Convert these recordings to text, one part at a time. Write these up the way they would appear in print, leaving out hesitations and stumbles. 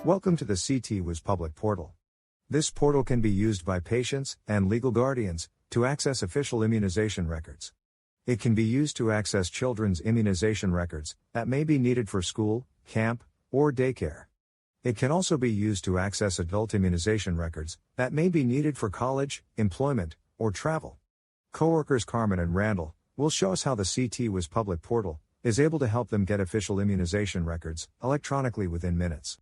Welcome to the CT-WIS public portal. This portal can be used by patients and legal guardians to access official immunization records. It can be used to access children's immunization records that may be needed for school, camp, or daycare. It can also be used to access adult immunization records that may be needed for college, employment, or travel. Coworkers Carmen and Randall will show us how the CT-WIS public portal is able to help them get official immunization records electronically within minutes.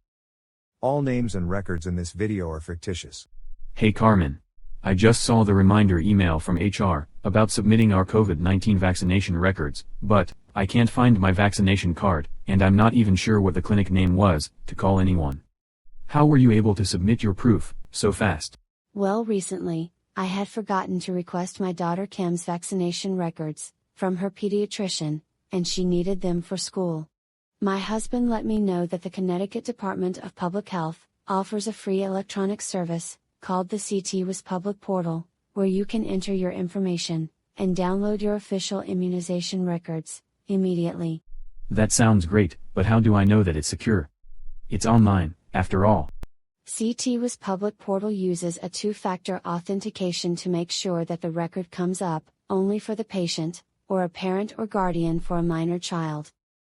All names and records in this video are fictitious. Hey Carmen. I just saw the reminder email from HR about submitting our COVID-19 vaccination records, but I can't find my vaccination card, and I'm not even sure what the clinic name was to call anyone. How were you able to submit your proof so fast? Well, recently, I had forgotten to request my daughter Kim's vaccination records from her pediatrician, and she needed them for school. My husband let me know that the Connecticut Department of Public Health offers a free electronic service called the CT-WIS Public Portal, where you can enter your information and download your official immunization records immediately. That sounds great, but how do I know that it's secure? It's online, after all. CT-WIS Public Portal uses a two-factor authentication to make sure that the record comes up only for the patient, or a parent or guardian for a minor child.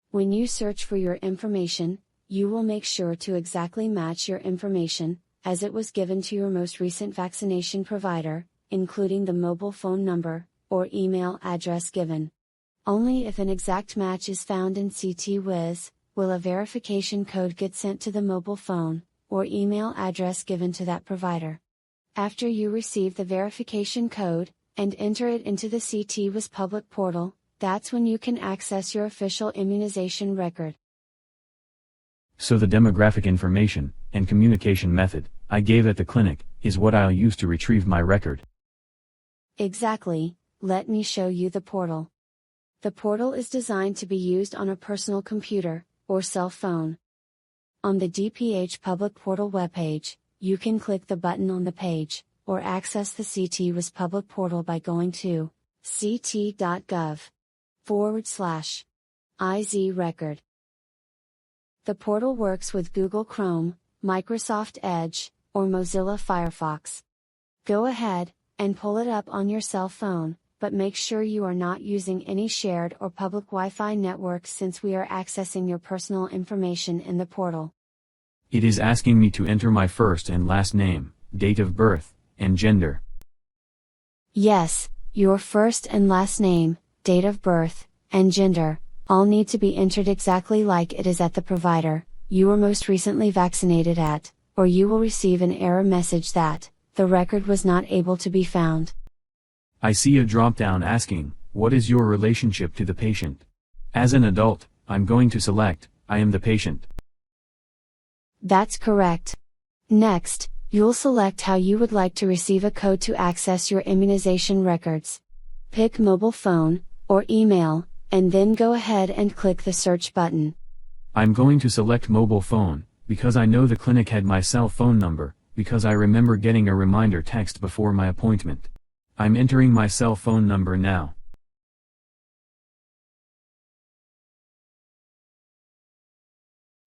When you search for your information, you will make sure to exactly match your information, as it was given to your most recent vaccination provider, including the mobile phone number, or email address given. Only if an exact match is found in CT-WIS, will a verification code get sent to the mobile phone, or email address given to that provider. After you receive the verification code, and enter it into the CT-WIS public portal, that's when you can access your official immunization record. So the demographic information and communication method I gave at the clinic is what I'll use to retrieve my record. Exactly. Let me show you the portal. The portal is designed to be used on a personal computer or cell phone. On the DPH public portal webpage, you can click the button on the page, or access the CT-WIS public portal by going to ct.gov/iz-record. The portal works with Google Chrome, Microsoft Edge, or Mozilla Firefox. Go ahead and pull it up on your cell phone, but make sure you are not using any shared or public Wi-Fi networks since we are accessing your personal information in the portal. It is asking me to enter my first and last name, date of birth, and gender. Yes, your first and last name, date of birth, and gender, all need to be entered exactly like it is at the provider you were most recently vaccinated at, or you will receive an error message that the record was not able to be found. I see a drop-down asking, what is your relationship to the patient? As an adult, I'm going to select, I am the patient. That's correct. Next, you'll select how you would like to receive a code to access your immunization records. Pick mobile phone, or email, and then go ahead and click the search button. I'm going to select mobile phone, because I know the clinic had my cell phone number, because I remember getting a reminder text before my appointment. I'm entering my cell phone number now.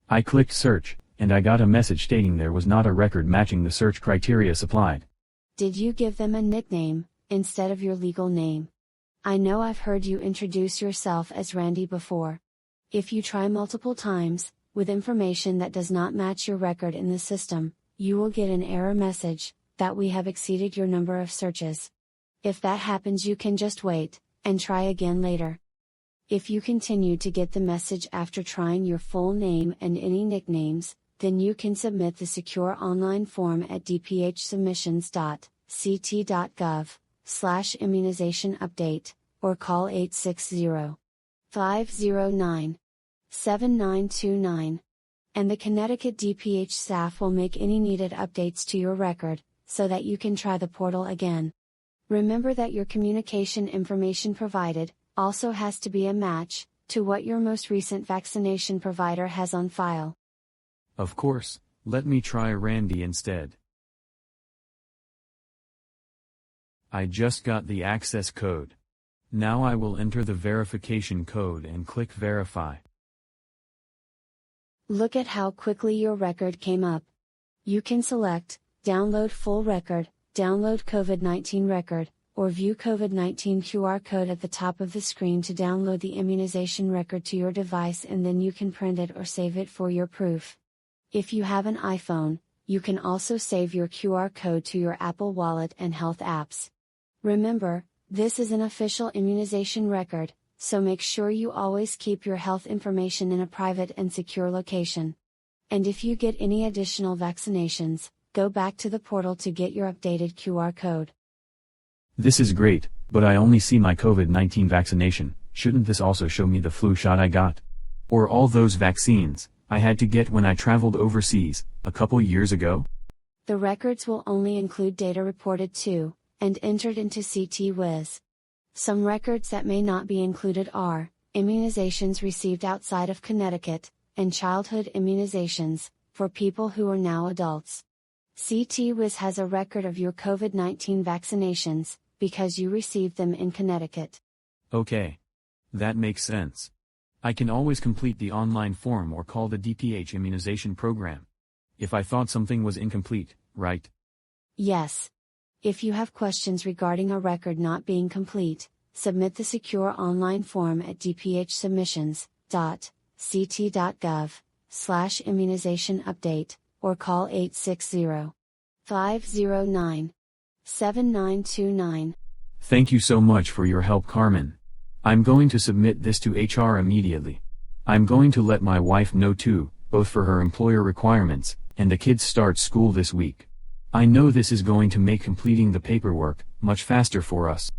I clicked search, and I got a message stating there was not a record matching the search criteria supplied. Did you give them a nickname instead of your legal name? I know I've heard you introduce yourself as Randy before. If you try multiple times, with information that does not match your record in the system, you will get an error message that we have exceeded your number of searches. If that happens, you can just wait and try again later. If you continue to get the message after trying your full name and any nicknames, then you can submit the secure online form at dphsubmissions.ct.gov/immunization update, or call 860-509-7929. And the Connecticut DPH staff will make any needed updates to your record, so that you can try the portal again. Remember that your communication information provided also has to be a match to what your most recent vaccination provider has on file. Of course, let me try Randy instead. I just got the access code. Now I will enter the verification code and click verify. Look at how quickly your record came up. You can select, download full record, download COVID-19 record, or view COVID-19 QR code at the top of the screen to download the immunization record to your device, and then you can print it or save it for your proof. If you have an iPhone, you can also save your QR code to your Apple Wallet and health apps. Remember, this is an official immunization record, so make sure you always keep your health information in a private and secure location. And if you get any additional vaccinations, go back to the portal to get your updated QR code. This is great, but I only see my COVID-19 vaccination. Shouldn't this also show me the flu shot I got? Or all those vaccines I had to get when I traveled overseas, a couple years ago? The records will only include data reported to, and entered into CT-WIS. Some records that may not be included are, immunizations received outside of Connecticut, and childhood immunizations, for people who are now adults. CT-WIS has a record of your COVID-19 vaccinations, because you received them in Connecticut. Okay. That makes sense. I can always complete the online form or call the DPH immunization program. If I thought something was incomplete, right? Yes. If you have questions regarding a record not being complete, submit the secure online form at dphsubmissions.ct.gov/immunization update, or call 860-509-7929. Thank you so much for your help, Carmen. I'm going to submit this to HR immediately. I'm going to let my wife know too, both for her employer requirements, and the kids start school this week. I know this is going to make completing the paperwork much faster for us.